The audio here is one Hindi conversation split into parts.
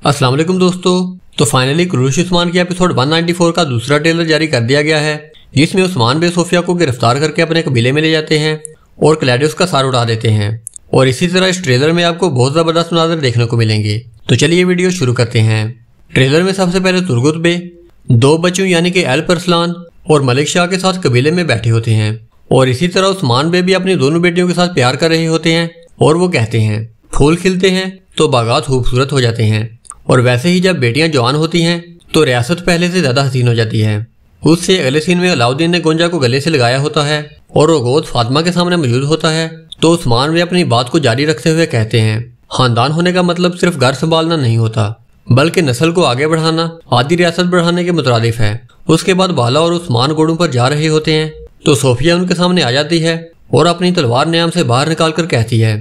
अस्सलाम वालेकुम दोस्तों। तो फाइनली क्रूश उस्मान की एपिसोड 194 का दूसरा ट्रेलर जारी कर दिया गया है, जिसमें उस्मान बे सोफिया को गिरफ्तार करके अपने कबीले में ले जाते हैं और क्लैडियस का सार उड़ा देते हैं। और इसी तरह इस ट्रेलर में आपको बहुत जबरदस्त मुनाज़र देखने को मिलेंगे। तो चलिए वीडियो शुरू करते हैं। ट्रेलर में सबसे पहले तुर्गुत बे दो बच्चों यानी कि एल परसलान और मलिक शाह के साथ कबीले में बैठे होते हैं और इसी तरह उस्मान बे भी अपनी दोनों बेटियों के साथ प्यार कर रहे होते हैं और वो कहते हैं फूल खिलते हैं तो बागात खूबसूरत हो जाते हैं। और वैसे ही जब बेटियां जवान होती हैं तो रियासत पहले से ज्यादा हसीन हो जाती है। उससे अगले सीन में अलाउद्दीन ने गोंजा को गले से लगाया होता है और वो गोद फातिमा के सामने मौजूद होता है। तो उस्मान भी अपनी बात को जारी रखते हुए कहते हैं खानदान होने का मतलब सिर्फ घर संभालना नहीं होता, बल्कि नस्ल को आगे बढ़ाना, आधी रियासत बढ़ाने के मुतरादिफ है। उसके बाद बाला और उस्मान घोड़ों पर जा रहे होते हैं तो सोफिया उनके सामने आ जाती है और अपनी तलवार न्याम से बाहर निकाल कर कहती है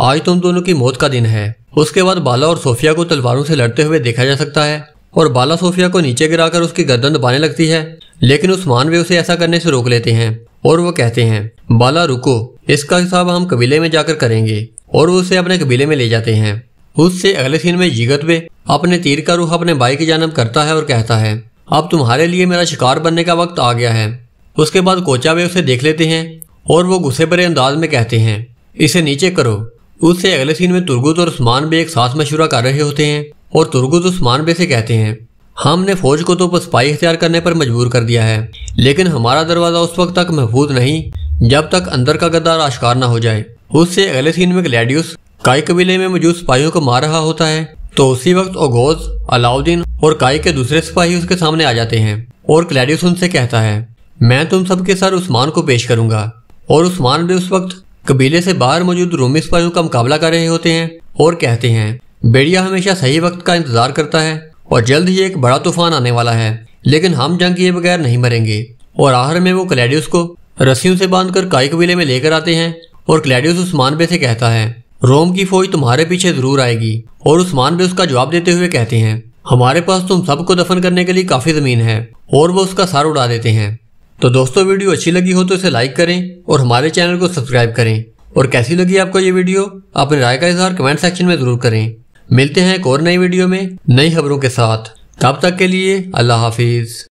आज तुम दोनों की मौत का दिन है। उसके बाद बाला और सोफिया को तलवारों से लड़ते हुए देखा जा सकता है और बाला सोफिया को नीचे गिराकर उसकी गर्दन दबाने लगती है, लेकिन उस्मान वे उसे ऐसा करने से रोक लेते हैं और वो कहते हैं बाला रुको, इसका हिसाब हम कबीले में जाकर करेंगे। और वो उसे अपने कबीले में ले जाते हैं। उससे अगले सीन में जिगत बे अपने तीर का रुख अपने भाई की जानब करता है और कहता है अब तुम्हारे लिए मेरा शिकार बनने का वक्त आ गया है। उसके बाद कोचा बे उसे देख लेते हैं और वो गुस्से भरे अंदाज में कहते हैं इसे नीचे करो। उससे अगले सीन में तुर्गुत और उस्मान बे एक साथ मशवरा कर रहे होते हैं और तुर्गुत उस्मान बे से कहते हैं हमने फौज को तो स्पाई इख्तियार करने पर मजबूर कर दिया है, लेकिन हमारा दरवाजा उस वक्त तक महफूज नहीं जब तक अंदर का गद्दार आश्कार ना हो जाए। उससे अगले सीन में ग्लैडियस काई कबीले में मौजूद सिपाहियों को मार रहा होता है तो उसी वक्त ओगोज, अलाउद्दीन और काई के दूसरे सिपाही उसके सामने आ जाते हैं और ग्लैडियस उनसे कहता है मैं तुम सबके सर उस्मान को पेश करूंगा। और उस्मान भी उस वक्त कबीले से बाहर मौजूद रोमी सिपाहियों का मुकाबला कर रहे होते हैं और कहते हैं बेड़िया हमेशा सही वक्त का इंतजार करता है और जल्द ही एक बड़ा तूफान आने वाला है, लेकिन हम जंग किए बगैर नहीं मरेंगे। और आखिर में वो क्लैडियस को रस्सियों से बांधकर काई कबीले में लेकर आते हैं और क्लैडियस उस्मान बे से कहता है रोम की फौज तुम्हारे पीछे जरूर आएगी। और उस्मान बे उसका जवाब देते हुए कहते हैं हमारे पास तुम सबको दफन करने के लिए काफी जमीन है। और वो उसका सर उड़ा देते हैं। तो दोस्तों वीडियो अच्छी लगी हो तो इसे लाइक करें और हमारे चैनल को सब्सक्राइब करें। और कैसी लगी आपको ये वीडियो अपनी राय का इजहार कमेंट सेक्शन में जरूर करें। मिलते हैं एक और नई वीडियो में नई खबरों के साथ, तब तक के लिए अल्लाह हाफिज।